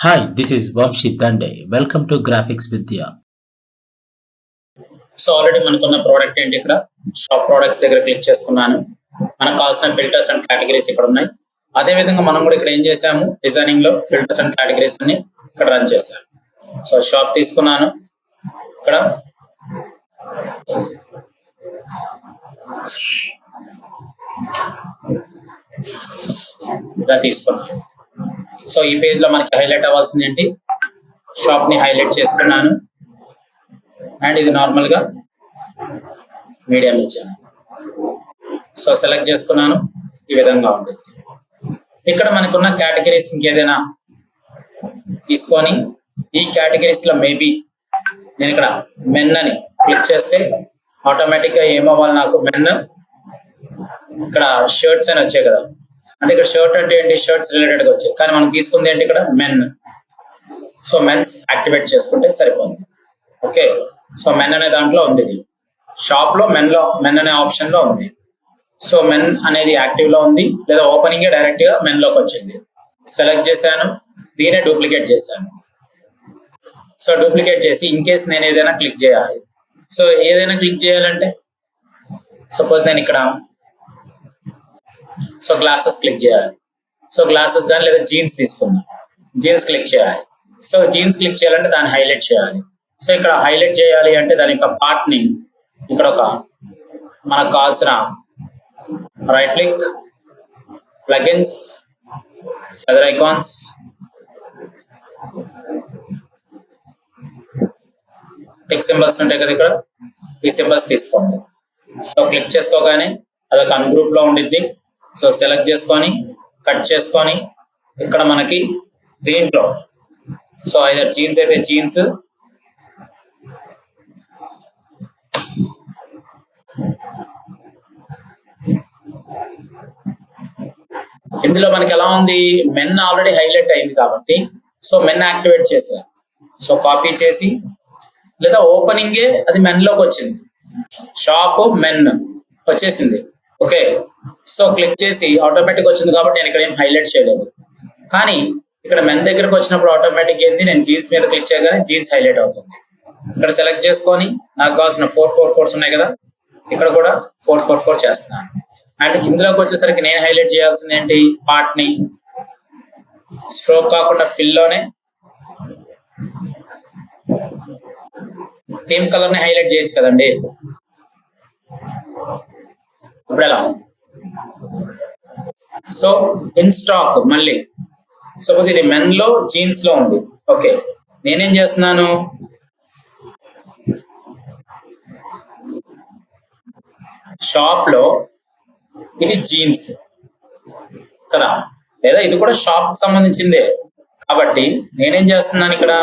Hi, this is Vamshi Dande. Welcome to Graphics Vidya. So already మనకున్న product ఏంటి ఇక్కడ shop products దగ్గర click చేసుకున్నాను. మనకు కావాల్సిన ఫిల్టర్స్ అండ్ కేటగిరీస్ ఇక్కడ ఉన్నాయి. అదే విధంగా మనం కూడా ఇక్కడ ఏం చేసాము, డిజైనింగ్ లో ఫిల్టర్స్ అండ్ కేటగిరీస్ అన్ని ఇక్కడ రన్ చేశాను. సో షాప్ తీసుకున్నాను, ఇక్కడ ఇలా తీసుకున్నాను. సో ఈ పేజ్ లో మనకి హైలైట్ అవ్వాల్సింది ఏంటి, షాప్ ని హైలైట్ చేసుకున్నాను అండ్ ఇది నార్మల్ గా మీడియం ఇచ్చాను. సో సెలెక్ట్ చేసుకున్నాను, ఈ విధంగా ఉంటుంది. ఇక్కడ మనకున్న కేటగిరీస్ ఇంకేదైనా తీసుకొని ఈ కేటగిరీస్ లో మేబీ నేను ఇక్కడ మెన్ అని క్లిక్ చేస్తే ఆటోమేటిక్ గా ఏమవ్వాలి, నాకు మెన్ ఇక్కడ షర్ట్స్ అని వచ్చాయి కదా, అంటే ఇక్కడ షర్ట్ అంటే ఏంటి, షర్ట్స్ రిలేటెడ్ గా వచ్చాయి. కానీ మనం తీసుకుంది ఏంటి ఇక్కడ మెన్. సో మెన్స్ యాక్టివేట్ చేసుకుంటే సరిపోతుంది. ఓకే, సో మెన్ అనే దాంట్లో ఉంది, షాప్ లో మెన్ అనే ఆప్షన్ లో ఉంది. సో మెన్ అనేది యాక్టివ్ లో ఉంది, లేదా ఓపెనింగ్ డైరెక్ట్ గా మెన్ లోకి వచ్చింది. సెలెక్ట్ చేశాను, దీనే డూప్లికేట్ చేశాను. సో డూప్లికేట్ చేసి ఇన్ కేస్ నేను ఏదైనా క్లిక్ చేయాలి. సో ఏదైనా క్లిక్ చేయాలంటే సపోజ్ నేను ఇక్కడ సో గ్లాసెస్ క్లిక్ చేయాలి. సో గ్లాసెస్ కానీ లేదా జీన్స్ తీసుకుందాం, జీన్స్ క్లిక్ చేయాలి. సో జీన్స్ క్లిక్ చేయాలంటే దాన్ని హైలైట్ చేయాలి. సో ఇక్కడ హైలైట్ చేయాలి అంటే దాని యొక్క పార్ట్ ని ఇక్కడ ఒక మనకు కావాల్సిన right click, plugins, feather icons, tick symbols ఉంటాయి కదా, ఇక్కడ ఈ సింబల్స్ తీసుకోండి. సో క్లిక్ చేసుకోగానే అదొక అన్గ్రూప్ లో ఉండిద్ది. సో సెలెక్ట్ చేసుకొని కట్ చేసుకొని ఇక్కడ మనకి దీంట్లో సో ఐదర్ జీన్స్ అయితే జీన్స్, ఇందులో మనకి ఎలా ఉంది, మెన్ ఆల్రెడీ హైలైట్ అయింది కాబట్టి సో మెన్ యాక్టివేట్ చేశారు. సో కాపీ చేసి లేదా ఓపెనింగే అది మెన్ లోకి వచ్చింది, షాప్ మెన్ వచ్చేసింది. ఓకే, సో క్లిక్ చేసి ఆటోమేటిక్ వచ్చింది కాబట్టి నేను ఇక్కడ ఏం హైలైట్ చేయలేదు. కానీ ఇక్కడ మెన్ దగ్గరకు వచ్చినప్పుడు ఆటోమేటిక్ ఏంది, నేను జీన్స్ మీద క్లిక్ చేయగానే జీన్స్ హైలైట్ అవుతుంది. ఇక్కడ సెలెక్ట్ చేసుకొని నాకు కావాల్సిన 444 ఉన్నాయి కదా, ఇక్కడ కూడా 444 చేస్తున్నాను. అండ్ ఇందులోకి వచ్చేసరికి నేను హైలైట్ చేయాల్సింది ఏంటి, పార్ట్ ని స్ట్రోక్ కాకుండా ఫిల్ లోనే థీమ్ కలర్ ని హైలైట్ చేయొచ్చు కదండి. ఇప్పుడు ఎలా, సో ఇన్ స్టాక్ మళ్ళీ సపోజ్ ఇది మెన్ లో జీన్స్ లో ఉంది. ఓకే, నేనేం చేస్తున్నాను, షాప్ లో ఇది జీన్స్ కదా, లేదా ఇది కూడా షాప్ కి సంబంధించిందే కాబట్టి నేనేం చేస్తున్నాను, ఇక్కడ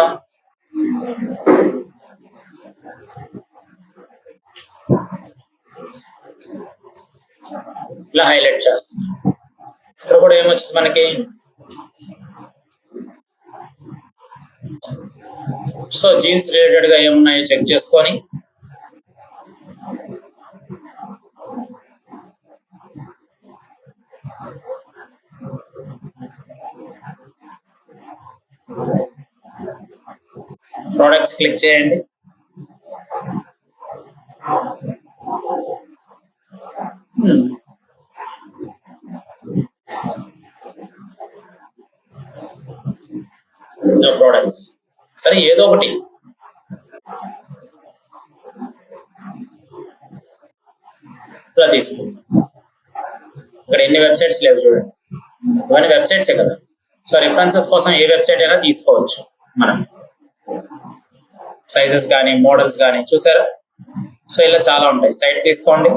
ఇలా హైలైట్ చేస్తున్నాను. ఇక్కడ కూడా ఏమొచ్చింది మనకి, సో జీన్స్ రిలేటెడ్ గా ఏమున్నాయో చెక్ చేసుకొని ప్రొడక్ట్స్ క్లిక్ చేయండి. ప్రొడక్ట్స్ సరే, ఏదో ఒకటి ఇలా తీసుకుంటాం. ఇక్కడ ఎన్ని వెబ్సైట్స్ లేవు చూడండి, ఇవన్నీ వెబ్సైట్సే కదా. సో రిఫరెన్సెస్ కోసం ఏ వెబ్సైట్ అయినా తీసుకోవచ్చు మనం, సైజెస్ కానీ మోడల్స్ కానీ చూసారా. సో ఇలా చాలా ఉంటాయి, సైట్ తీసుకోండి.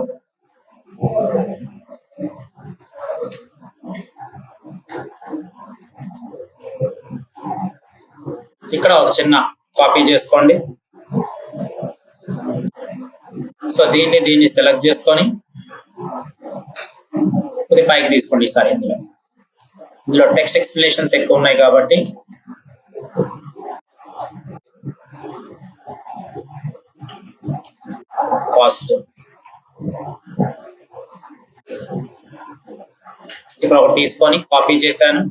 ఇక్కడ ఒక చిన్న కాపీ చేసుకోండి. సో దీన్ని సెలెక్ట్ చేసుకొని ఇది పైకి తీసుకోండి. ఈసారి ఇందులో టెక్స్ట్ ఎక్స్ప్లెనేషన్స్ ఎక్కువ ఉన్నాయి కాబట్టి కాస్ట్ ఇక్కడ ఒకటి తీసుకొని కాపీ చేశాను.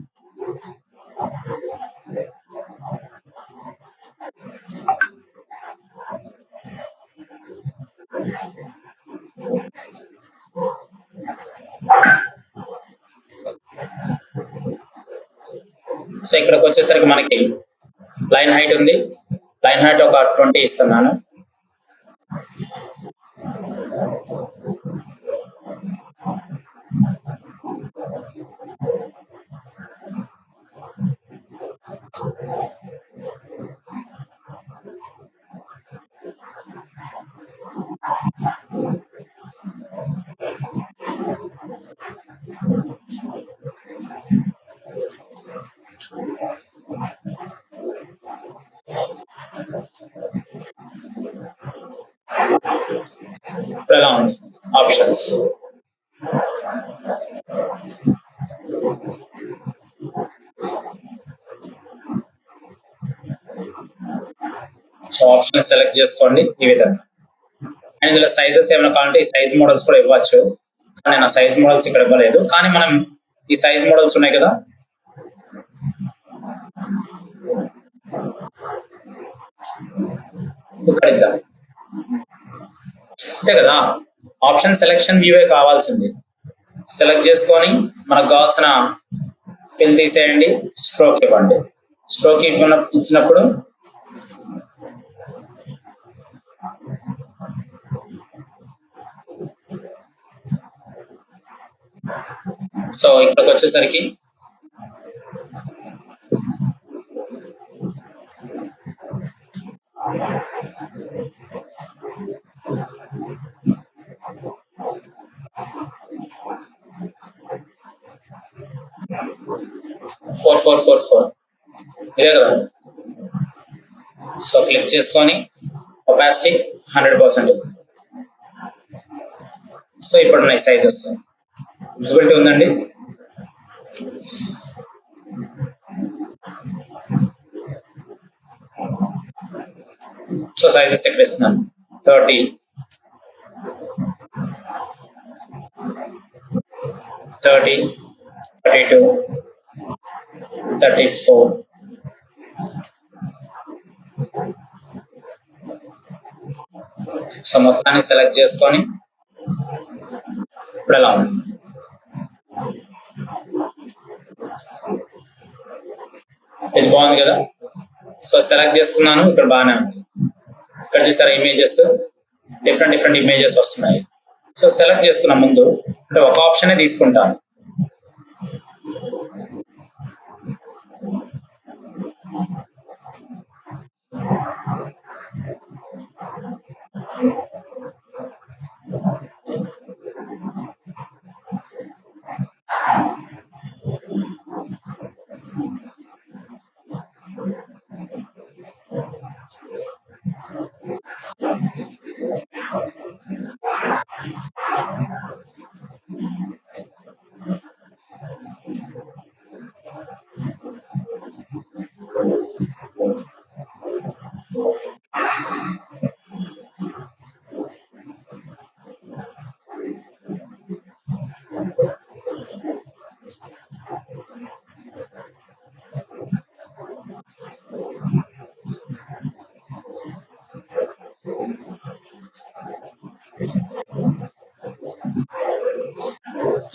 సో ఇక్కడికి వచ్చేసరికి మనకి లైన్ హైట్ ఉంది. లైన్ హైట్ ఒక 20 ఇస్తున్నాను. ఇప్పుడు ఎలా ఉంది ఆప్షన్స్? సో ఆప్షన్ సెలెక్ట్ చేసుకోండి ఈ విధంగా. అండ్ ఇందులో సైజెస్ ఏమైనా కావాలంటే ఈ సైజ్ మోడల్స్ కూడా ఇవ్వచ్చు. కానీ నా సైజ్ మోడల్స్ ఇక్కడ ఇవ్వలేదు. కానీ మనం ఈ సైజ్ మోడల్స్ ఉన్నాయి కదా, ఇక్కడ ఇద్దాం అంతే కదా. ఆప్షన్ సెలెక్షన్ వ్యూవే కావాల్సింది. సెలెక్ట్ చేసుకొని మనకు కావాల్సిన ఫిల్ తీసేయండి, స్ట్రోక్ ఇవ్వండి. స్ట్రోక్ ఇచ్చినప్పుడు సో ఇక్కడికి వచ్చేసరికి ఫోర్ ఫోర్ ఫోర్ ఫోర్ ఇదే కదా. సో క్లిక్ చేసుకొని ఒపాసిటీ 100%. సో ఇప్పుడు ఉన్నాయి సైజెస్, విజిబిలిటీ ఉందండి. సో సైజెస్ ఎక్కడ ఇస్తున్నాను? 30, 32, 34. సో మొత్తాన్ని సెలెక్ట్ చేసుకొని ఇప్పుడు ఎలా ఉంది? ఇది బాగుంది కదా. సో సెలెక్ట్ చేసుకున్నాను, ఇక్కడ బాగానే ఉంది. ఇక్కడ చూసారా ఇమేజెస్, డిఫరెంట్ ఇమేజెస్ వస్తున్నాయి. సో సెలెక్ట్ చేసుకున్న ముందు అంటే ఒక ఆప్షనే తీసుకుంటాను.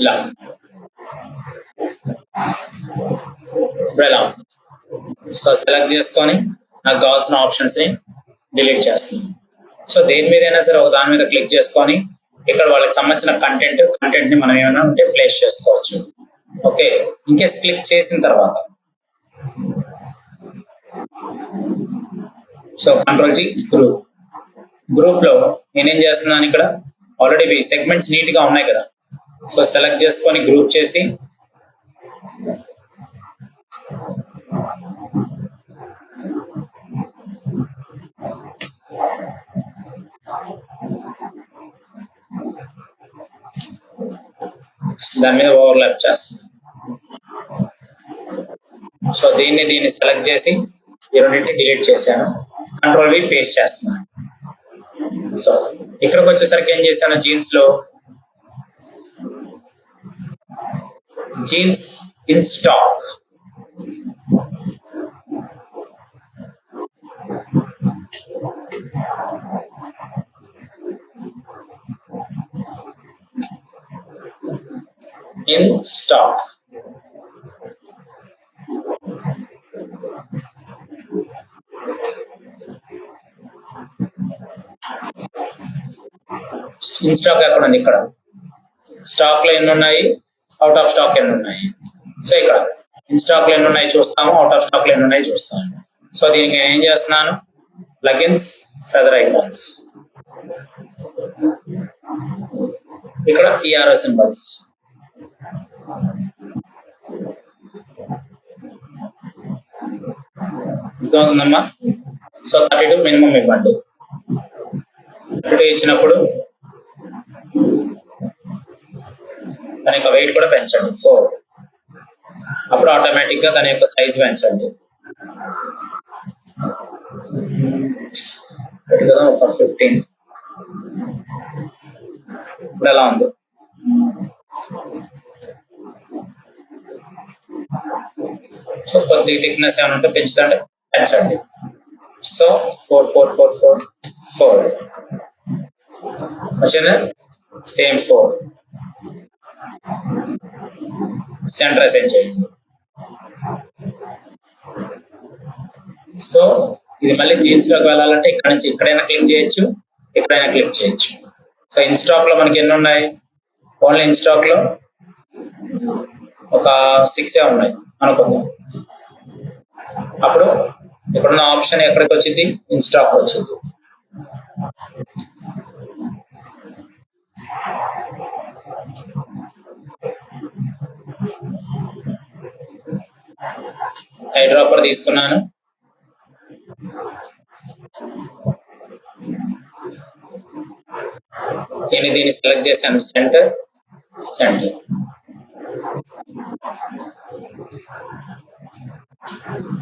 ఇలా ఇప్పుడు ఎలా. సో సెలెక్ట్ చేసుకొని నాకు కావాల్సిన ఆప్షన్స్ ని డిలీట్ చేస్తాను. సో దేని మీద అయినా సరే ఒక దాని మీద క్లిక్ చేసుకొని ఇక్కడ వాళ్ళకి సంబంధించిన కంటెంట్ ని మనం ఏమైనా ఉంటే ప్లేస్ చేసుకోవచ్చు. ఓకే, ఇన్కేస్ క్లిక్ చేసిన తర్వాత సో కంట్రోల్-G గ్రూప్ లో నేనేం చేస్తున్నాను, ఇక్కడ ఆల్రెడీ సెగ్మెంట్స్ నీట్ గా ఉన్నాయి కదా. సో సెలెక్ట్ చేసుకొని గ్రూప్ చేసి దాని మీద ఓవర్లాప్ చేస్తాను. సో దీన్ని సెలెక్ట్ చేసి ఈ రెండింటిని డిలీట్ చేశాను. కంట్రోల్-V పేస్ట్ చేస్తున్నాను. సో ఇక్కడికి వచ్చేసరికి ఏం చేశాను, jeans in stock. in stock. In stock ఎక్కడ ఉంది? ఇక్కడ. స్టాక్ లో ఎన్ని ఉన్నాయి, అవుట్ ఆఫ్ స్టాక్ ఎన్ని ఉన్నాయి. సో ఇక్కడ ఇన్ స్టాక్ లో ఎన్ని ఉన్నాయి చూస్తాము, అవుట్ ఆఫ్ స్టాక్ లో ఎన్ని ఉన్నాయి చూస్తాము. సో దీనికి నేను ఏం చేస్తున్నాను, ప్లగిన్స్ ఫెదర్ ఐకాన్స్, ఇక్కడ ERO సింబల్స్, ఉందమ్మా. సో 32 మినిమం ఇవ్వండి. 32 ఇచ్చినప్పుడు దాని యొక్క వెయిట్ కూడా పెంచండి 4. అప్పుడు ఆటోమేటిక్ గా దాని యొక్క సైజ్ పెంచండి. కదా ఒక 15. ఇప్పుడు ఎలా ఉంది? సో కొద్దిగా థిక్నెస్ ఏమైనా ఉంటే పెంచుతండి, పెంచండి. సో 4 4 4 4 4 వచ్చిందా? సేమ్ 4 సెంటర్ అసైన్ చేయండి. సో ఇది మళ్ళీ జీన్స్ లోకి వెళ్ళాలంటే ఇక్కడ నుంచి ఎక్కడైనా క్లిక్ చేయొచ్చు, ఎక్కడైనా క్లిక్ చేయొచ్చు. సో ఇన్ స్టాక్ లో మనకి ఎన్ని ఉన్నాయి? ఓన్లీ ఇన్ స్టాక్ లో ఒక 6 ఉన్నాయి అనుకుందాం. అప్పుడు ఇక్కడున్న ఆప్షన్ ఎక్కడికి వచ్చింది? ఇన్ స్టాక్ వచ్చింది. ఐ డ్రాపర్ తీసుకున్నాను. దీన్ని సెలెక్ట్ చేశాను, సెంటర్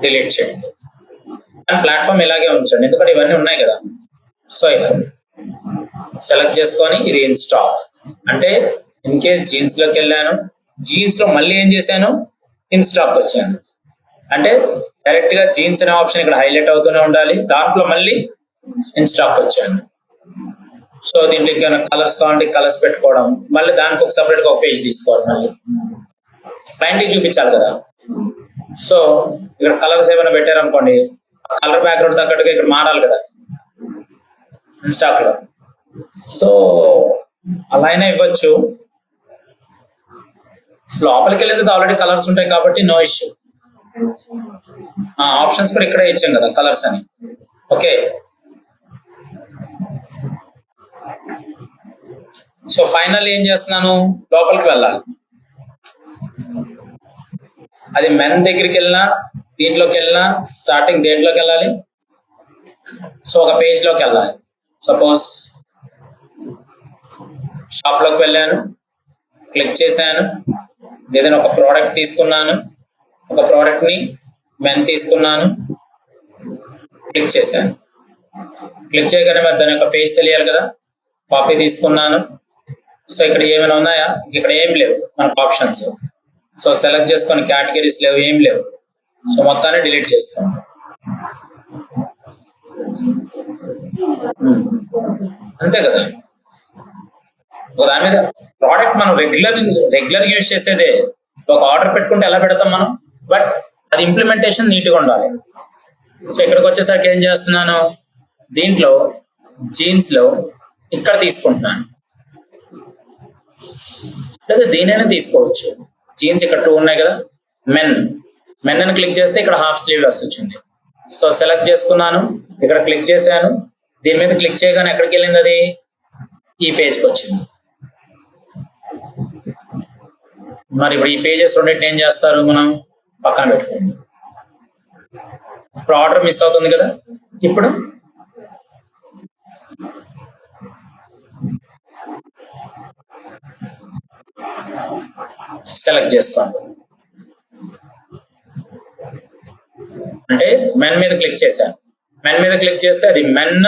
డిలీట్ చేయండి. ప్లాట్ఫామ్ ఇలాగే ఉంచండి, ఎందుకంటే ఇవన్నీ ఉన్నాయి కదా. సో ఇలా సెలెక్ట్ చేసుకొని ఇది ఇన్ స్టాక్ అంటే ఇన్ కేస్ జీన్స్ లోకి వెళ్ళాను, జీన్స్ లో మళ్ళీ ఏం చేశాను, ఇన్ స్టాక్ వచ్చాను అంటే డైరెక్ట్ గా జీన్స్ అనే ఆప్షన్ ఇక్కడ హైలైట్ అవుతూనే ఉండాలి, దాంట్లో మళ్ళీ ఇన్ స్టాక్ వచ్చాను. సో దీంట్లో కలర్స్ కావాలంటే కలర్స్ పెట్టుకోవడం, మళ్ళీ దానికి ఒక సపరేట్ గా ఒక పేజ్ తీసుకోవాలి, మళ్ళీ క్లయింట్కి చూపించాలి కదా. సో ఇక్కడ కలర్స్ ఏమైనా పెట్టారనుకోండి, కలర్ బ్యాక్గ్రౌండ్ తగ్గట్టుగా ఇక్కడ మారాలి కదా ఇన్ స్టాక్ లో. సో అలా అయినా ఇవ్వచ్చు. లోపలికి వెళ్ళేందుకు ఆల్రెడీ కలర్స్ ఉంటాయి కాబట్టి నో ఇష్యూ. ఆప్షన్స్ కూడా ఇక్కడే ఇచ్చాం కదా కలర్స్ అని. ఓకే, సో ఫైనల్ ఏం చేస్తున్నాను, లోపలికి వెళ్ళాలి. అది మెన్ దగ్గరికి వెళ్ళినా, దీంట్లోకి వెళ్ళినా, స్టార్టింగ్ దేంట్లోకి వెళ్ళాలి, సో ఒక పేజ్ లోకి వెళ్ళాలి. సపోజ్ షాప్ లోకి వెళ్ళాను, క్లిక్ చేశాను, ఏదైనా ఒక ప్రోడక్ట్ తీసుకున్నాను, ఒక ప్రోడక్ట్ ని మెన్ తీసుకున్నాను, క్లిక్ చేశాను. క్లిక్ చేయగానే మరి దాని యొక్క పేజ్ తెలియాలి కదా, కాపీ తీసుకున్నాను. సో ఇక్కడ ఏమైనా ఉన్నాయా? ఇక్కడ ఏం లేవు మనకు ఆప్షన్స్. సో సెలెక్ట్ చేసుకొని కేటగిరీస్ లేవు, ఏం లేవు. సో మొత్తాన్ని డిలీట్ చేసుకోండి. అంతే కదా. దాని మీద ప్రోడక్ట్ మనం రెగ్యులర్ యూజ్ చేసేదే. ఒక ఆర్డర్ పెట్టుకుంటే ఎలా పెడతాం మనం, బట్ అది ఇంప్లిమెంటేషన్ నీట్గా ఉండాలి. సో ఇక్కడికి వచ్చేసరికి ఏం చేస్తున్నాను, దీంట్లో జీన్స్ లో ఇక్కడ తీసుకుంటున్నాను, లేదా దీనైనా తీసుకోవచ్చు. జీన్స్ ఇక్కడ 2 ఉన్నాయి కదా, మెన్ అని క్లిక్ చేస్తే ఇక్కడ హాఫ్ స్లీవ్లెస్ వచ్చింది. సో సెలెక్ట్ చేసుకున్నాను, ఇక్కడ క్లిక్ చేశాను, దీని మీద క్లిక్ చేయగానే ఎక్కడికి వెళ్ళింది, అది ఈ పేజ్కి వచ్చింది. మరి ఇప్పుడు ఈ పేజెస్ రెండింటిని ఏం చేస్తారు, మనం పక్కన పెట్టుకోండి. ఇప్పుడు ఆర్డర్ మిస్ అవుతుంది కదా, ఇప్పుడు సెలెక్ట్ చేసుకోండి. అంటే మెన్ మీద క్లిక్ చేశాను, మెన్ మీద క్లిక్ చేస్తే అది మెన్,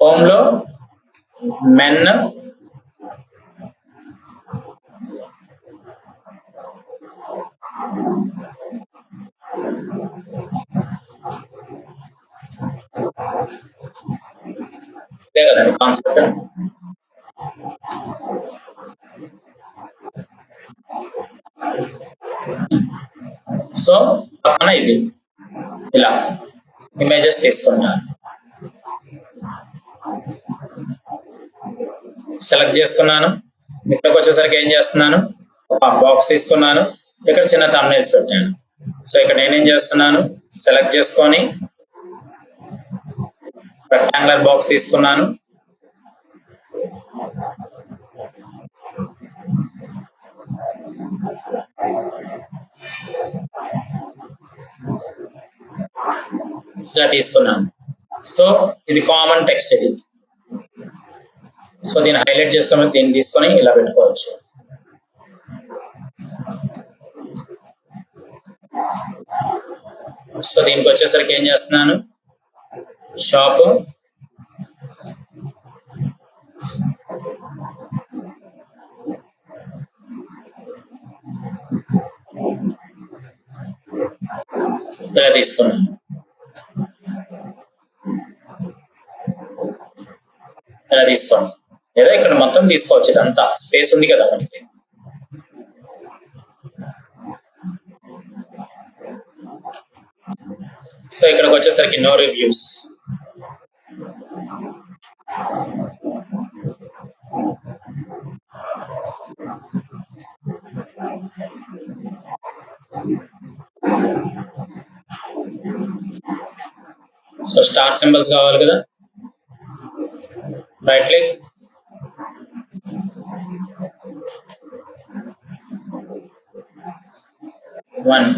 హోమ్ లో మెన్, ఇదే కదండి కాన్సెప్ట్. సో పక్కన ఇది ఇలా ఇమేజెస్ తీసుకుంటాను. సెలెక్ట్ చేసుకున్నాను. ఇక్కడికి వచ్చేసరికి ఏం చేస్తున్నాను, ఒక బాక్స్ తీసుకున్నాను, ఇక్కడ చిన్న థంబ్నెయిల్స్ పెట్టాను. సో ఇక్కడ నేనేం చేస్తున్నాను, సెలెక్ట్ చేసుకొని రెక్టాంగులర్ బాక్స్ తీసుకున్నాను. ఇలా తీసుకున్నాను. సో ఇది కామన్ టెక్స్ట్ ఇది. సో దీన్ని హైలైట్ చేసుకొని దీన్ని తీసుకొని ఇలా పెట్టుకోవచ్చు. సో దీనికి వచ్చేసరికి ఏం చేస్తున్నాను, షాప్ ఇలా తీసుకున్నాను. ఇలా తీసుకోండి, లేదా ఇక్కడ మొత్తం తీసుకోవచ్చు. ఇదంతా స్పేస్ ఉంది కదా మనకి. సో ఇక్కడికి వచ్చేసరికి no reviews. So star symbols కావాలి కదా, రైట్ క్లిక్, వన్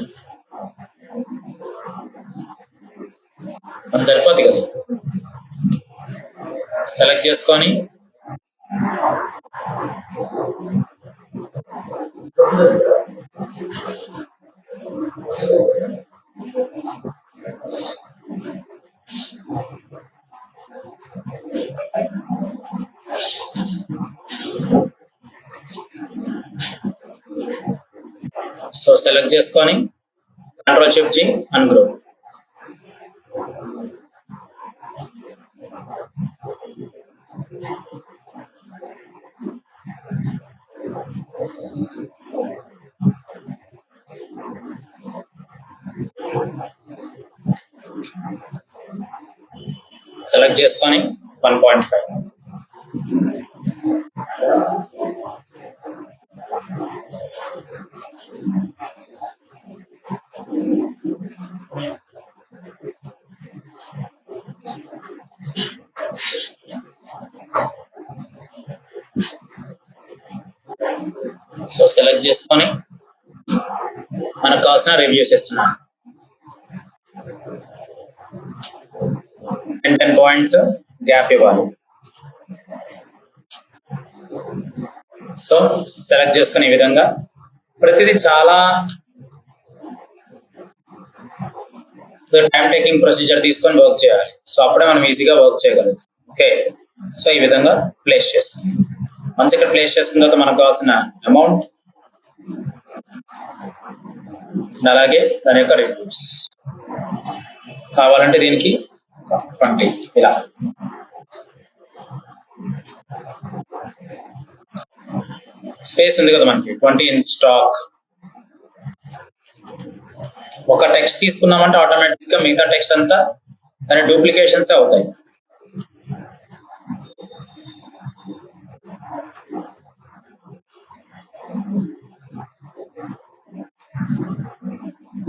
సరిపోద్ది కదా. సెలెక్ట్ చేసుకొని సో సెలెక్ట్ చేసుకొని control shift G ungroup. Select చేసుకొని 1.5. సో సెలెక్ట్ చేసుకొని మనకు కావాల్సిన రివ్యూస్ ఇస్తున్నాను. 10 పాయింట్స్ గ్యాప్ ఇవ్వాలి. సో సెలెక్ట్ చేసుకుని ఈ విధంగా ప్రతిదీ చాలా టైం టేకింగ్ ప్రొసీజర్ తీసుకొని వర్క్ చేయాలి. సో అప్పుడే మనం ఈజీగా వర్క్ చేయగలుగుతాం. ఓకే, సో ఈ విధంగా ప్లేస్ చేసుకుందాం. వన్స్ ఇక్కడ ప్లేస్ చేసుకున్న తర్వాత మనకు కావాల్సిన అమౌంట్, అలాగే దాని యొక్క రివ్యూస్ కావాలంటే దీనికి 20 ఇలా. స్పేస్ ఉంది కదా మనకి, 20 ఇన్ స్టాక్. ఒక టెక్స్ట్ తీసుకున్నామంటే ఆటోమేటిక్ గా మిగతా టెక్స్ట్ అంతా దాని డూప్లికేషన్స్ అవుతాయి.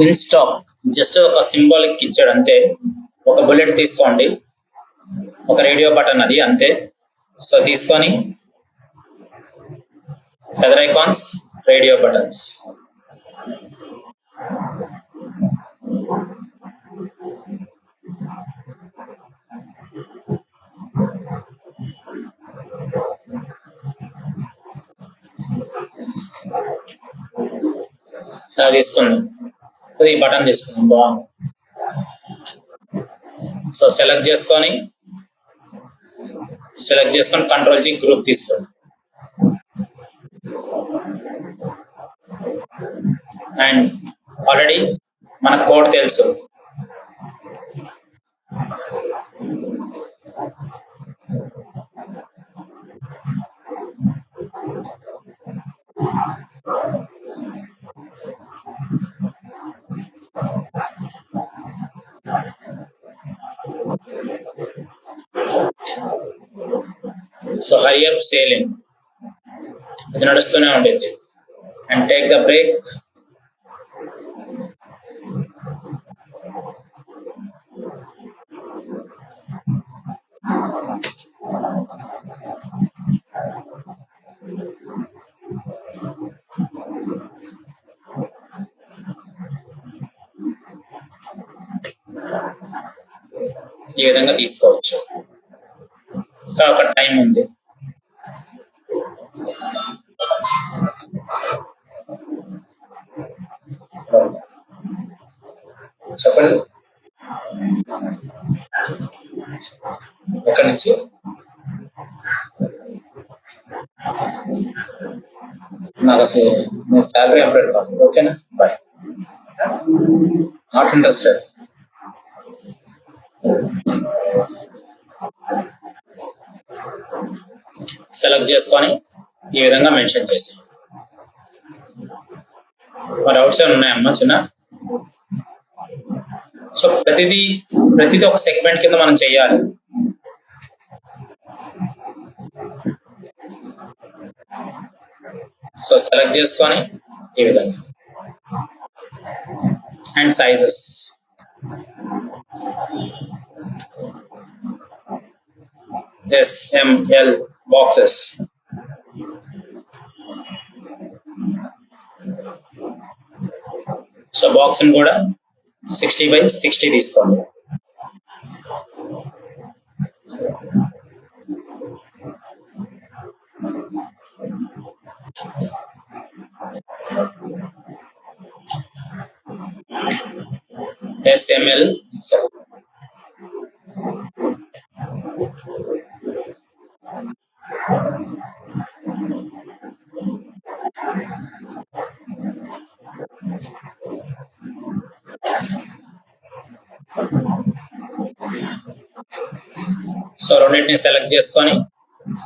ఇన్ స్టాక్ జస్ట్ ఒక సింబాలిక్ ఇచ్చాడు అంతే. ఒక బుల్లెట్ తీసుకోండి, ఒక రేడియో బటన్ అది అంతే. సో తీసుకొని ఫెదర్ ఐకాన్స్, రేడియో బటన్స్. అలా తీసుకుందాం. అది బటన్ తీసుకుందాం, బాగుంది. సో సెలెక్ట్ చేసుకొని కంట్రోల్ జీ గ్రూప్ తీసుకోండి. అండ్ ఆల్రెడీ మన కోడ్ తెలుసు. So hurry up, sailing. ఇది నడుస్తూనే ఉంటుంది. And take the break. ఈ విధంగా తీసుకోవచ్చు. ఇంకా ఒక టైం ఉంది. చెప్పండి, ఎక్కడి నుంచి? నాకు అసలు నేను శాలరీ అప్డేట్ కాదు. ఓకేనా, బాయ్. Not interested. సెలెక్ట్ చేసుకొని ఈ విధంగా మెన్షన్ చేసి, మరి అవుట్ సైడ్ ఉన్నాయమ్మా చిన్న. సో ప్రతిదీ ఒక సెగ్మెంట్ కింద మనం చేయాలి. సో సెలెక్ట్ చేసుకొని ఈ విధంగా and sizes SML boxes. So box కూడా 60x60 తీసుకోండి. SML సో రెండింటిని సెలెక్ట్ చేసుకొని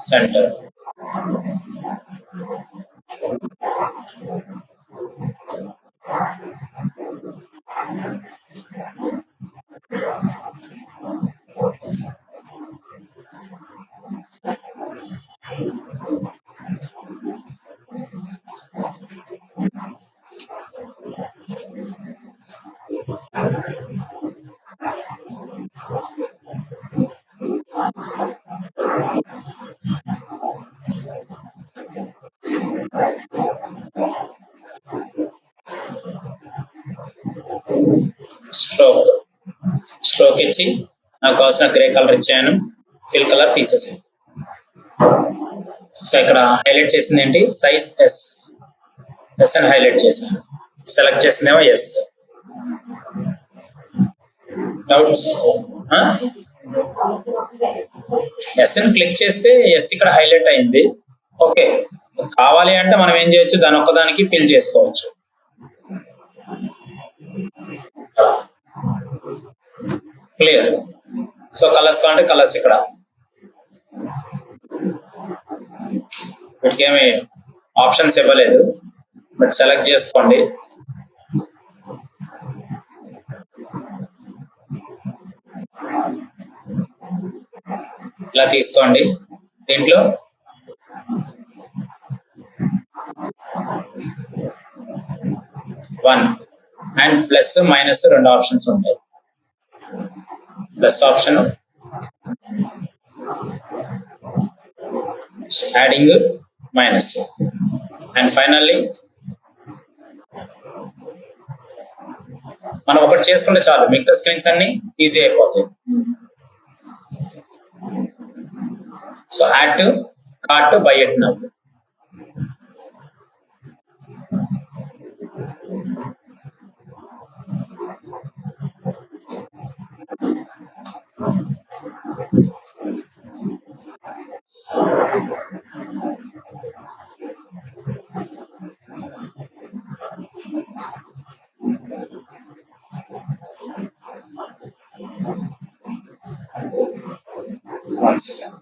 సెంటర్. స్ట్రోక్ ఇచ్చి నాకు కావాల్సిన గ్రే కలర్ ఇచ్చాను. ఫిల్ కలర్ తీసేసాను. సో ఇక్కడ హైలైట్ చేసింది ఏంటి? సైజ్ ఎస్ అని హైలైట్ చేశాను. సెలెక్ట్ చేసిందేమో ఎస్. డౌట్స్? ఎస్ అని క్లిక్ చేస్తే ఎస్ ఇక్కడ హైలైట్ అయింది. ఓకే, కావాలి అంటే మనం ఏం చేయొచ్చు, దాని ఒక్కదానికి ఫిల్ చేసుకోవచ్చు. క్లియర్. సో కలర్స్ కావాలంటే కలర్స్ ఇక్కడ, వీటికి ఏమి ఆప్షన్స్ ఇవ్వలేదు, బట్ సెలెక్ట్ చేసుకోండి. ఇలా తీసుకోండి. దీంట్లో వన్ అండ్ ప్లస్ మైనస్ రెండు ఆప్షన్స్ ఉంటాయి. Plus option, adding, minus, and finally మనం ఒకటి చేసుకుంటే చాలు, మిగతా స్క్రీన్స్ అన్ని ఈజీ అయిపోతాయి. So add to cart by at now. One second.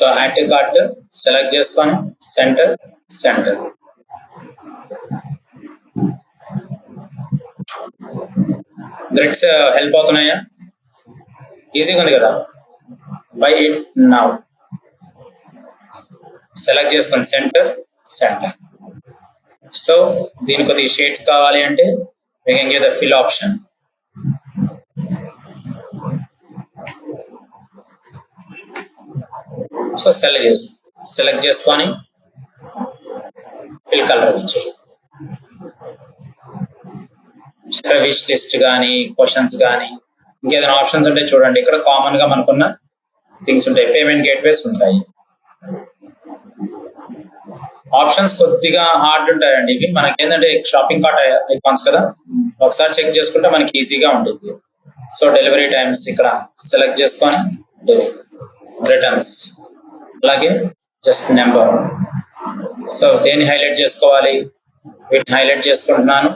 So add to cart select చేసుకొని సెంటర్ గ్రిడ్స్ హెల్ప్ అవుతున్నాయా? ఈజీగా ఉంది కదా. బై ఇట్ నౌ సెలెక్ట్ చేసుకొని సెంటర్. సో దీనికి కొద్దిగా షేడ్స్ కావాలి అంటే we can get the fill option. So select చేసుకొని ఫిల్ కలర్ ఇచ్చేయి. ఇక్కడ విష్ లిస్ట్ కానీ క్వశ్చన్స్ కానీ ఇంకేదైనా ఆప్షన్స్ ఉంటే చూడండి. ఇక్కడ కామన్ గా మనకున్న థింగ్స్ ఉంటాయి. పేమెంట్ గేట్వేస్ ఉంటాయి. ఆప్షన్స్ కొద్దిగా హార్డ్ ఉంటాయండి. ఇవి మనకి ఏంటంటే షాపింగ్ కార్ట్ ఐకాన్స్ కదా, ఒకసారి చెక్ చేసుకుంటే మనకి ఈజీగా ఉంటుంది. సో డెలివరీ టైమ్స్ ఇక్కడ సెలెక్ట్ చేసుకొని రిటర్న్స్, అలాగే జస్ట్ నెంబర్. సో దేన్ని హైలైట్ చేసుకోవాలి? వీటిని హైలైట్ చేసుకుంటున్నాను.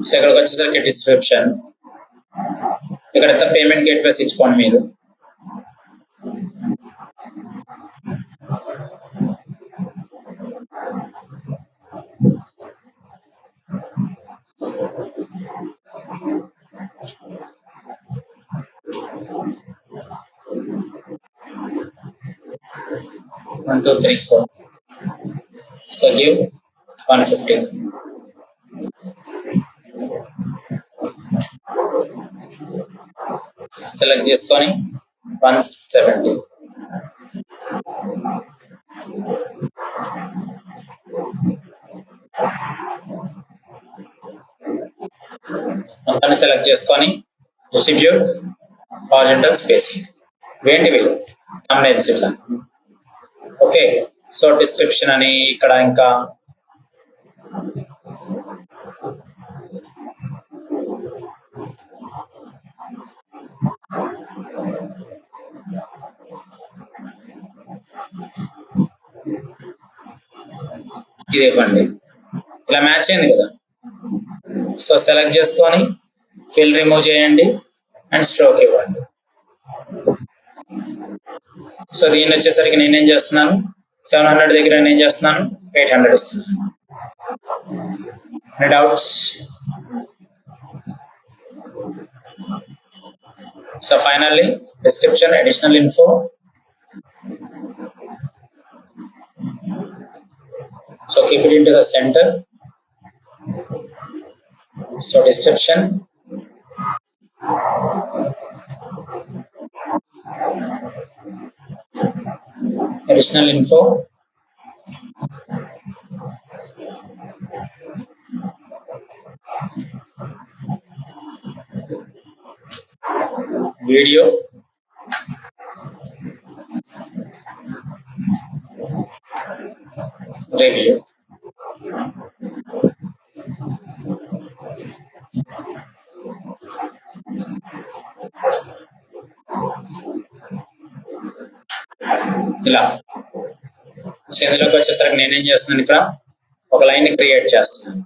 సో ఇక్కడికి వచ్చేసరికి డిస్క్రిప్షన్, ఇక్కడ పేమెంట్ గేట్వేస్ ఇచ్చుకోండి మీరు. One, two, three, four. So give 150. Select చేసుకొని 170. మొత్తాన్ని సెలెక్ట్ చేసుకొని డిస్ట్రిబ్యూట్ హారిజాంటల్ స్పేసింగ్. ఏంటివి థంబ్నెయిల్స్ ఇట్లా. ఓకే, సో డిస్క్రిప్షన్ అని ఇక్కడ ఇంకా ఇది ఇవ్వండి. ఇలా మ్యాచ్ అయింది కదా. సో సెలెక్ట్ చేసుకొని ఫిల్ రిమూవ్ చేయండి అండ్ స్ట్రోక్ ఇవ్వండి. సో దీన్ని వచ్చేసరికి నేనేం చేస్తున్నాను, 700 దగ్గర నేను చేస్తున్నాను 800 ఇస్తున్నాను. Doubts? So finally description, additional info, so keep it into the center. So description, additional info, video, review. ఇలా ఇందులోకి వచ్చేసరికి నేనేం చేస్తున్నాను, ఇక్కడ ఒక లైన్ క్రియేట్ చేస్తున్నాను.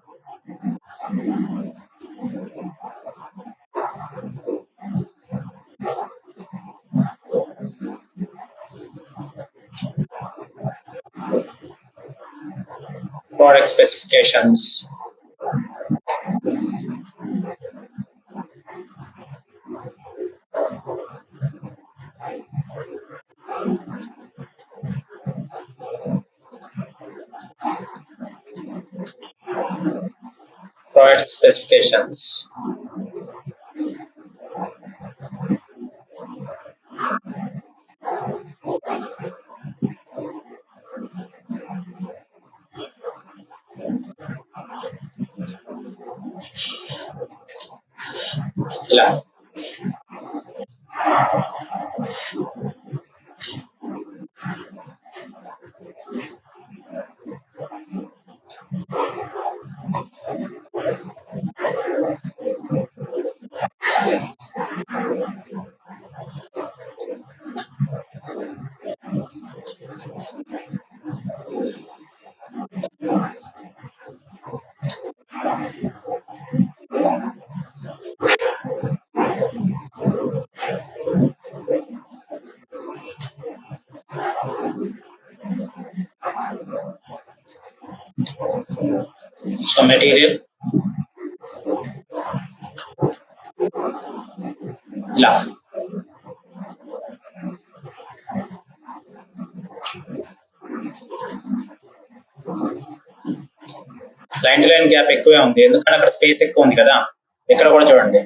Product specifications, product specifications, ఇలా సో మెటీరియల్ ఇలా లైన్ టు లైన్ గ్యాప్ ఎక్కువే ఉంది, ఎందుకంటే అక్కడ స్పేస్ ఎక్కువ ఉంది కదా. ఇక్కడ కూడా చూడండి,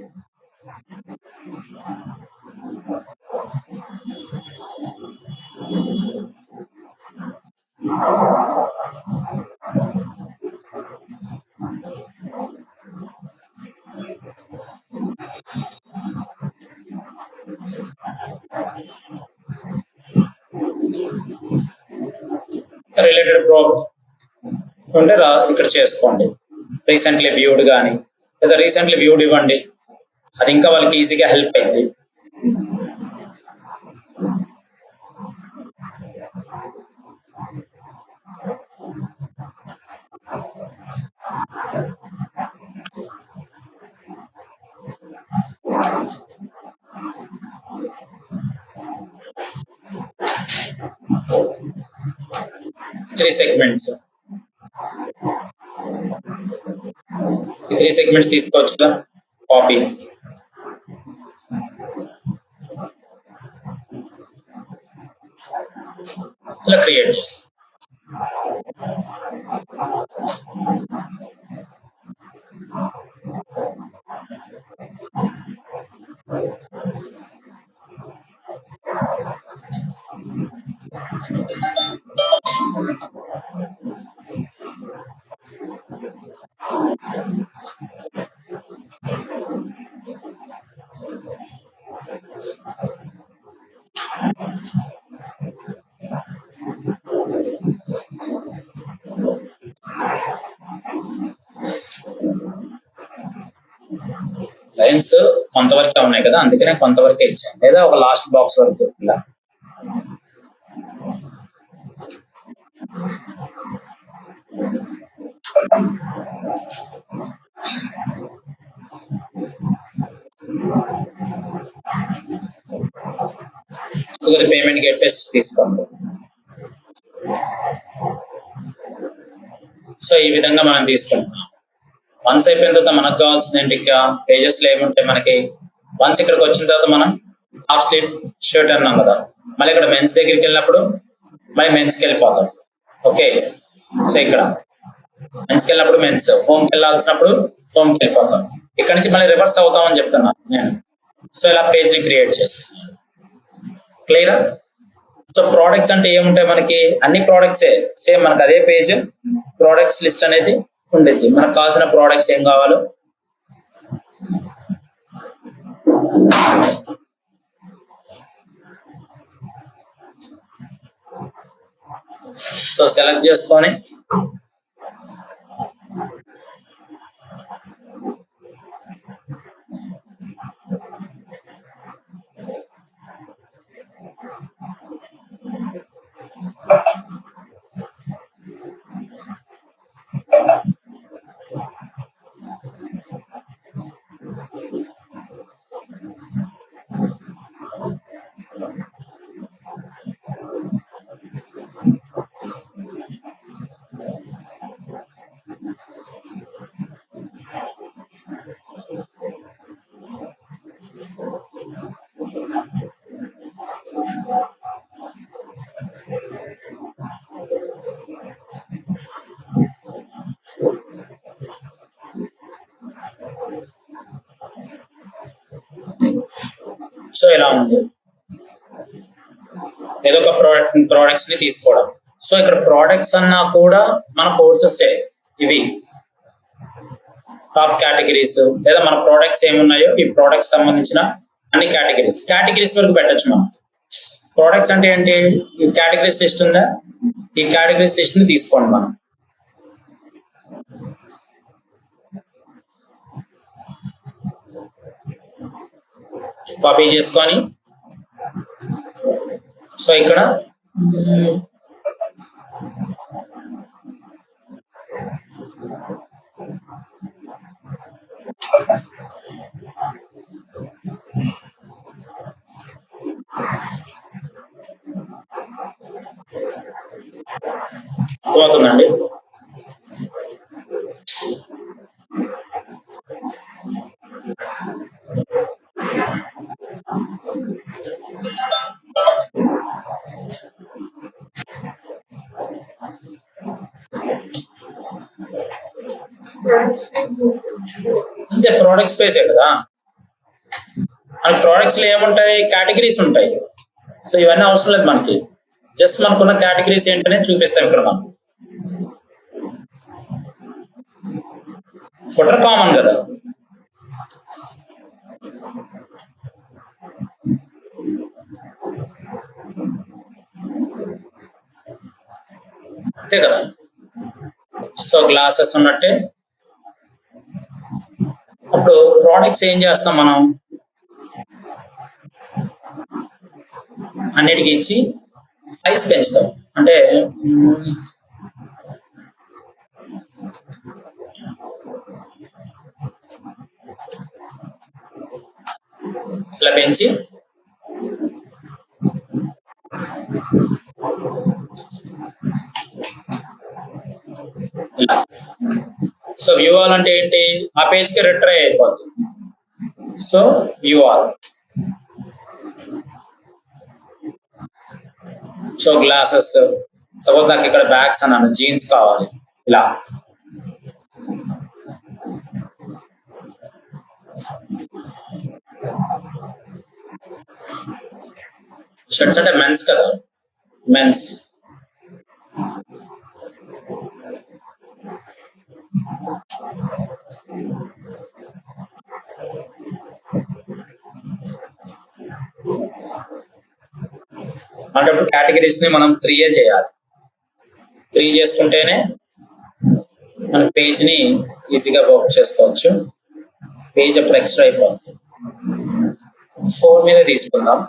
రిలేటెడ్ ప్రాబ్లం ఉంటే ఇక్కడ చేసుకోండి. రీసెంట్లీ వ్యూడ్ కానీ లేదా రీసెంట్లీ వ్యూడ్ ఇవ్వండి, అది ఇంకా వాళ్ళకి ఈజీగా హెల్ప్ అయింది. త్రీ సెగ్మెంట్స్, ఈ 3 సెగ్మెంట్స్ తీసుకోవచ్చు కదా, కాపీ ఇలా క్రియేట్ చేస్తాం. లైన్స్ కొంతవరకే ఉన్నాయి కదా, అందుకనే కొంతవరకే ఇచ్చాను, లేదా ఒక లాస్ట్ బాక్స్ వరకు ఇలా. పేమెంట్ గేట్వేస్ తీసుకోండి. సో ఈ విధంగా మనం తీసుకుంటాం. వన్స్ అయిపోయిన తర్వాత మనకు కావాల్సింది ఏంటి, ఇక పేజెస్ లో ఏముంటాయి మనకి. వన్స్ ఇక్కడికి వచ్చిన తర్వాత మనం హాఫ్ స్లీవ్ షర్ట్ అన్నాం కదా, మళ్ళీ ఇక్కడ మెన్స్ దగ్గరికి వెళ్ళినప్పుడు మళ్ళీ మెన్స్కి వెళ్ళిపోతాం. ఓకే, సో ఇక్కడ మెన్స్కి వెళ్ళినప్పుడు మెన్స్, హోమ్కి వెళ్ళాల్సినప్పుడు హోమ్కి వెళ్ళిపోతాం. ఇక్కడ నుంచి మళ్ళీ రివర్స్ అవుతాం అని చెప్తున్నాను నేను. సో ఇలా పేజ్ ని క్రియేట్ చేసుకున్నాను. క్లియరా? సో ప్రోడక్ట్స్ అంటే ఏముంటాయి మనకి, అన్ని ప్రోడక్ట్సే సేమ్, మనకు అదే పేజ్ ప్రోడక్ట్స్ లిస్ట్ అనేది ఉండేది. మనకు కావాల్సిన ప్రోడక్ట్స్ ఏం కావాలో సో సెలెక్ట్ చేసుకొని సో ఇలా ఉంది, ఏదో ఒక ప్రోడక్ట్స్ ని తీసుకోవడం. సో ఇక్కడ ప్రోడక్ట్స్ అన్నా కూడా మన కోర్సెస్ ఇవి టాప్ కేటగిరీస్, లేదా మన ప్రోడక్ట్స్ ఏమున్నాయో ఈ ప్రోడక్ట్స్ సంబంధించిన అన్ని కేటగిరీస్ వరకు పెట్టచ్చు మనం. ప్రోడక్ట్స్ అంటే ఏంటి, ఈ కేటగిరీస్ లిస్ట్ ఉందా, ఈ కేటగిరీస్ లిస్ట్ ని తీసుకోండి మనం. కాపీ చేసుకొని సో ఇక్కడ అర్థమవుతుందండి. అంతే, ప్రోడక్ట్ స్పేసే కదా. మనకి ప్రోడక్ట్స్ లో ఏముంటాయి, కేటగిరీస్ ఉంటాయి. సో ఇవన్నీ అవసరం లేదు మనకి, జస్ట్ మనకున్న కేటగిరీస్ ఏంటనే చూపిస్తాం ఇక్కడ మనం. ఫుటర్ కామన్ కదా, అంతే కదా. సో గ్లాసెస్ ఉన్నట్టే. అప్పుడు ప్రోడక్ట్స్ ఏం చేస్తాం మనం, అన్నిటికీ ఇచ్చి సైజ్ పెంచుతాం. అంటే ఇట్లా పెంచి ఇలా. సో వ్యూ ఆల్ అంటే ఏంటి, ఆ పేజ్ కి రిట్రై అయిపోతుంది. So view all. So glasses, suppose నాకు ఇక్కడ బ్యాగ్స్ అన్నాను, జీన్స్ కావాలి, ఇలా షర్ట్స్ అంటే మెన్స్ కదా, మెన్స్. అంటే ఇప్పుడు కేటగిరీస్ ని మనం 3 చేయాలి. 3 చేసుకుంటేనే మన పేజ్ ని ఈజీగా వర్క్ చేసుకోవచ్చు. పేజ్ అప్పుడు ఎక్స్ట్రా అయిపోతుంది. 4 మీద తీసుకుందాం.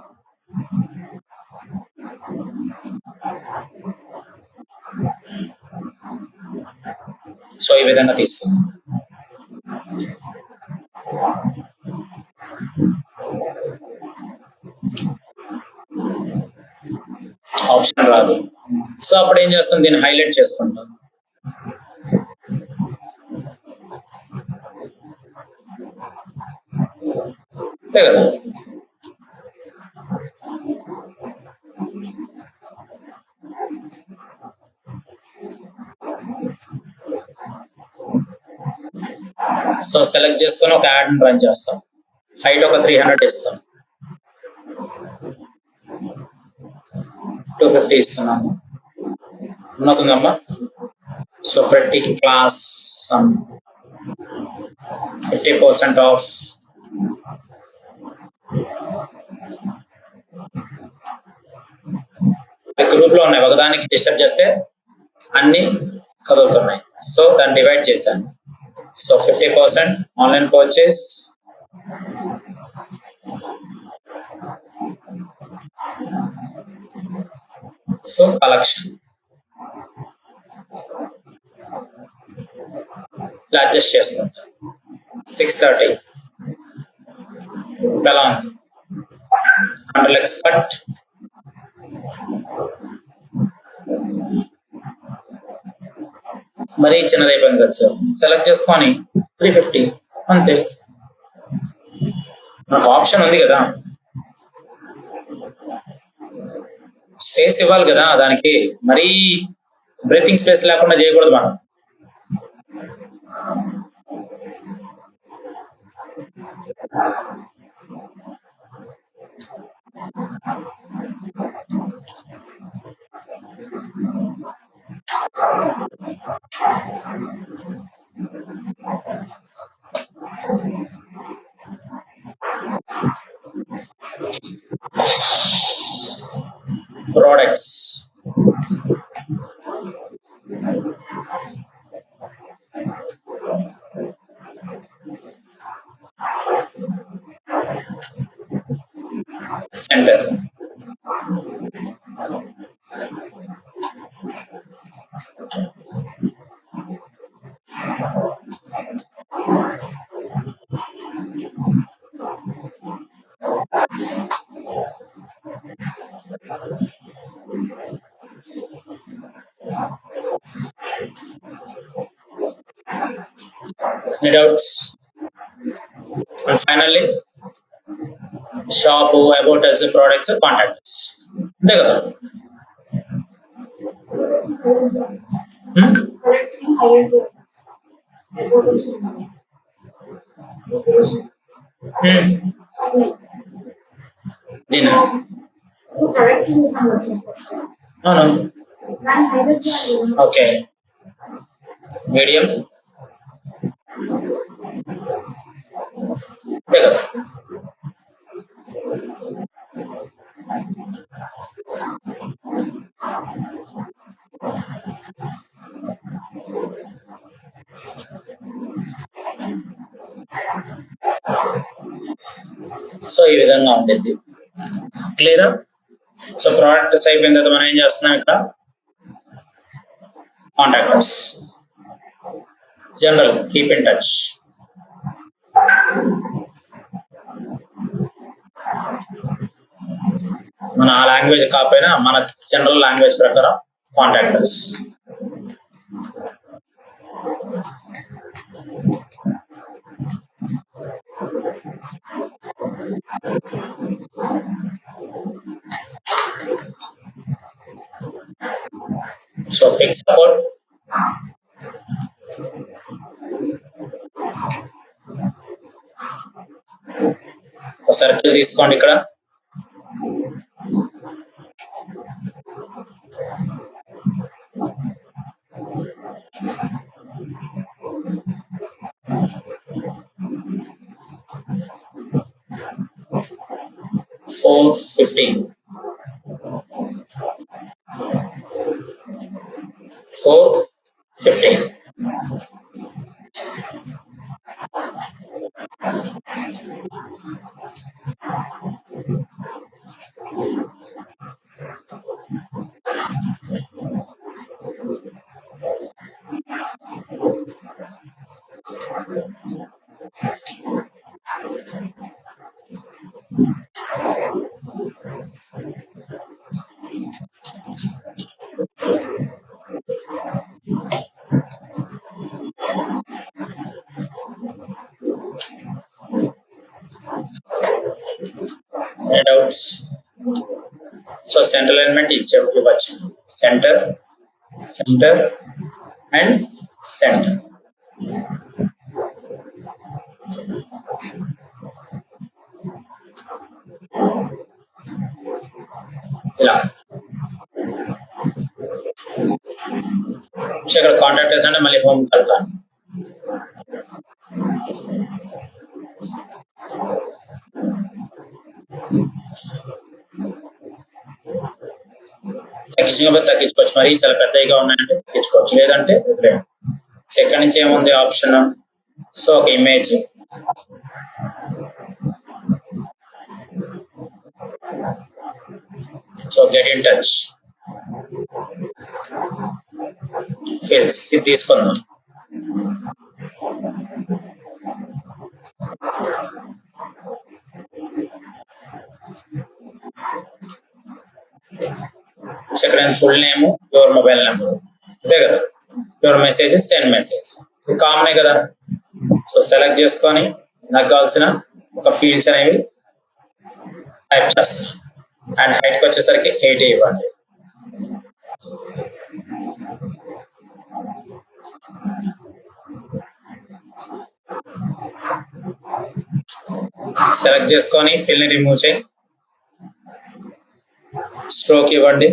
సో ఈ విధంగా తీసుకుందాం. ఆప్షన్ రాదు. సో అప్పుడు ఏం చేస్తాం, దీన్ని హైలైట్ చేసుకుంటాం. అంతే కదా. సో సెలెక్ట్ చేసుకొని ఒక యాడ్ రన్ చేస్తాం. హైట్ ఒక 300 ఇస్తాం, 250 ఇస్తున్నాము. ఉన్నతుందమ్మా. సో ప్రతి క్లాస్ 50% ఆఫ్. గ్రూప్ లో ఉన్నాయి, ఒకదానికి డిస్టర్బ్ చేస్తే అన్ని కదులుతున్నాయి. సో దాన్ని డివైడ్ చేశాను. So 50% online purchase, so collection ఇలా అడ్జస్ట్ చేసుకుంటాం. 630 బెలాంగ్ కంట్రోల్ ఎక్స్పర్ట్. మరీ చిన్నది అయిపోయింది కదా సార్, సెలెక్ట్ చేసుకొని 350 అంతే. నాకు ఆప్షన్ ఉంది కదా, స్పేస్ ఇవ్వాలి కదా దానికి. మరీ బ్రీతింగ్ స్పేస్ లేకుండా చేయకూడదు మనం. Products. Center. Any doubts? And finally, shop, about us, products, contact us. देखो దీని అవును ఓకే మీడియం కదా సో ఈ విధంగా ఉంటుంది క్లియరా సో ప్రోడక్ట్స్ అయిపోయిన తర్వాత మనం ఏం చేస్తున్నాం ఇక్కడ contact us general keep in touch మన ఆ లాంగ్వేజ్ కాకపోయినా మన జనరల్ లాంగ్వేజ్ ప్రకారం contact us so fix support ఒక సర్కిల్ తీసుకోండి ఇక్కడ four 15 4 15 doubts so centre alignment ఇవ్వచ్చు సెంటర్ సెంటర్ అండ్ సెంటర్ ఇలా సో ఇక్కడ కాంటాక్టర్స్ అంటే మళ్ళీ హోమ్కి వెళ్తాను తగ్గించుకోవచ్చు మరి చాలా పెద్దగా ఉన్నాయంటే తగ్గించుకోవచ్చు లేదంటే వదిలేయండి సో ఎక్కడి నుంచి ఏముంది ఆప్షన్ సో ఒక image so get in touch feels ఇది తీసుకుందాం ఇక్కడ full name your mobile number అంతే కదా యువర్ మెసేజ్ సెండ్ మెసేజ్ ఇది కామనే కదా సో సెలెక్ట్ చేసుకొని నాకు కావాల్సిన ఒక ఫీల్డ్స్ అనేవి టైప్ చేస్తాను అండ్ హైట్కి వచ్చేసరికి 80 ఇవ్వండి సెలెక్ట్ చేసుకొని ఫిల్ ని రిమూవ్ చేయి స్ట్రోక్ ఇవ్వండి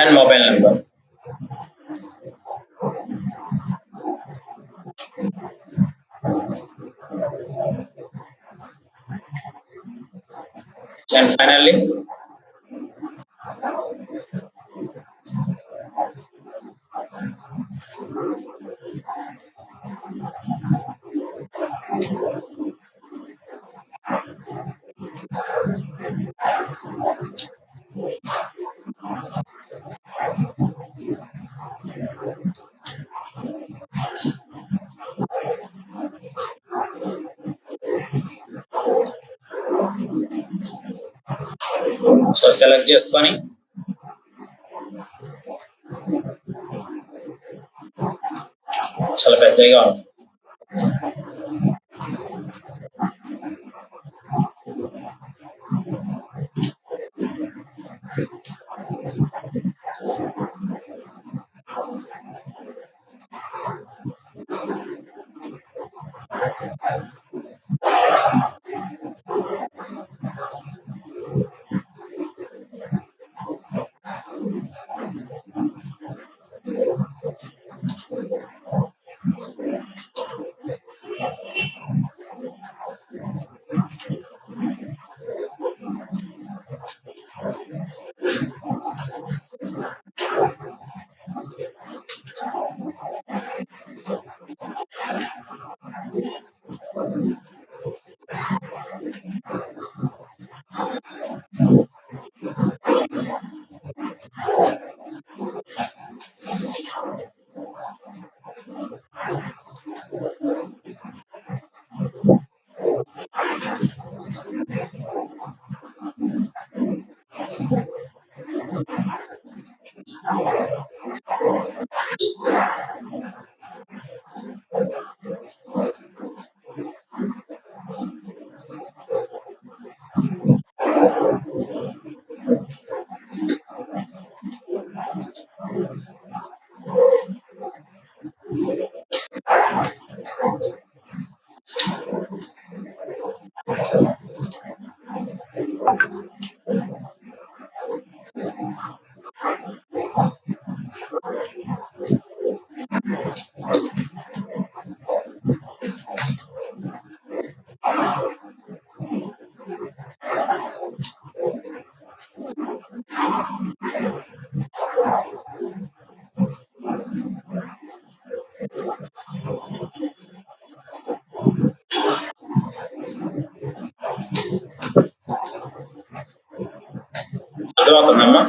and mobile number and finally so select చేసుకొని చాలా పెద్దగా ఉంది అర్థమవుతుందమ్మా?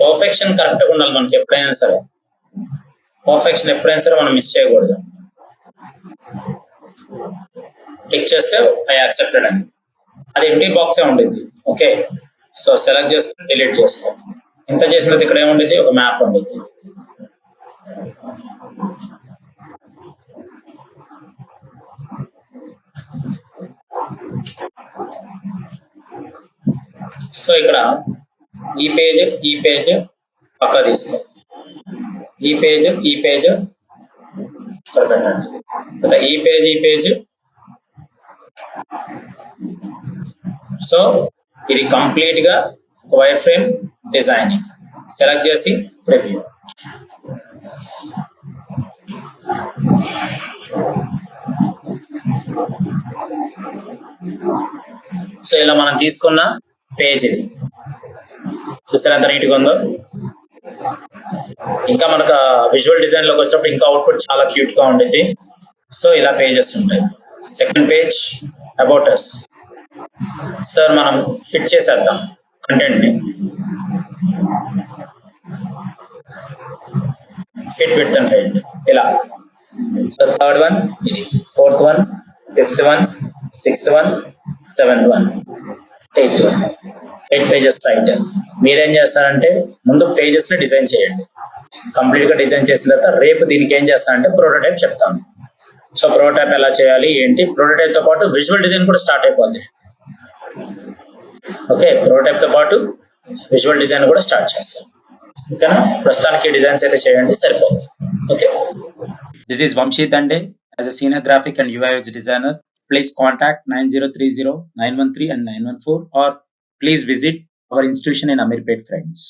పర్ఫెక్షన్ కరెక్ట్గా ఉండాలి మనకి ఎప్పుడైనా సరే. పర్ఫెక్షన్ ఎప్పుడైనా సరే మనం మిస్ చేయకూడదు. క్లిక్ చేస్తే ఐ యాక్సెప్టెడ్ అని అది ఎంటీ బాక్సే ఉండిద్ది. ఓకే, సో సెలెక్ట్ చేసుకుని డిలీట్ చేసుకో. ఇంత చేసిన తర్వాత ఇక్కడ ఏముండిద్ది, ఒక మ్యాప్ ఉండిద్ది. సో ఇక్కడ ఈ పేజ్ పక్క తీసుకో, ఈ పేజ్ ఇక్కడ పెట్టండి, ఈ పేజ్. సో ఇది కంప్లీట్ గా వైర్ ఫ్రేమ్ డిజైనింగ్. సెలెక్ట్ చేసి ప్రివ్యూ. సో ఇలా మనం తీసుకున్న పేజ్ ఇది చూస్తే ఎంత నీట్గా ఉందో. ఇంకా మనకు విజువల్ డిజైన్ లోకి వచ్చినప్పుడు ఇంకా అవుట్పుట్ చాలా క్యూట్ గా ఉండిద్ది. సో ఇలా పేజెస్ ఉంటాయి. Second page about us. Sir మనం ఫిట్ చేసేద్దాం కంటెంట్ ని. ఫిట్ విడ్త్ అండ్ హైట్ ఇలా. సో థర్డ్ వన్ ఇది, fourth one, fifth one, sixth one, seventh one, eighth one. 8 pages site. మీరేం చేస్తారంటే ముందు పేజెస్ ని డిజైన్ చేయండి. కంప్లీట్ గా డిజైన్ చేసిన తర్వాత రేపు దీనికి ఏం చేస్తానంటే ప్రోటోటైప్ చెప్తాను. సో ప్రోటోటైప్ ఎలా చేయాలి ఏంటి, ప్రోటోటైప్ తో పాటు విజువల్ డిజైన్ కూడా స్టార్ట్ అయిపోద్ది. ఓకే, ప్రోటోటైప్ తో పాటు విజువల్ డిజైన్ కూడా స్టార్ట్ చేస్తాం. ఓకేనా, ప్రస్తుతానికి డిజైన్స్ అయితే చేయండి సరిపోతుంది. Okay, This is Vamshi Dande. As a senior graphic and UI UX designer, please contact 9030 913 and 914, or please visit our institution in Amirpet, friends.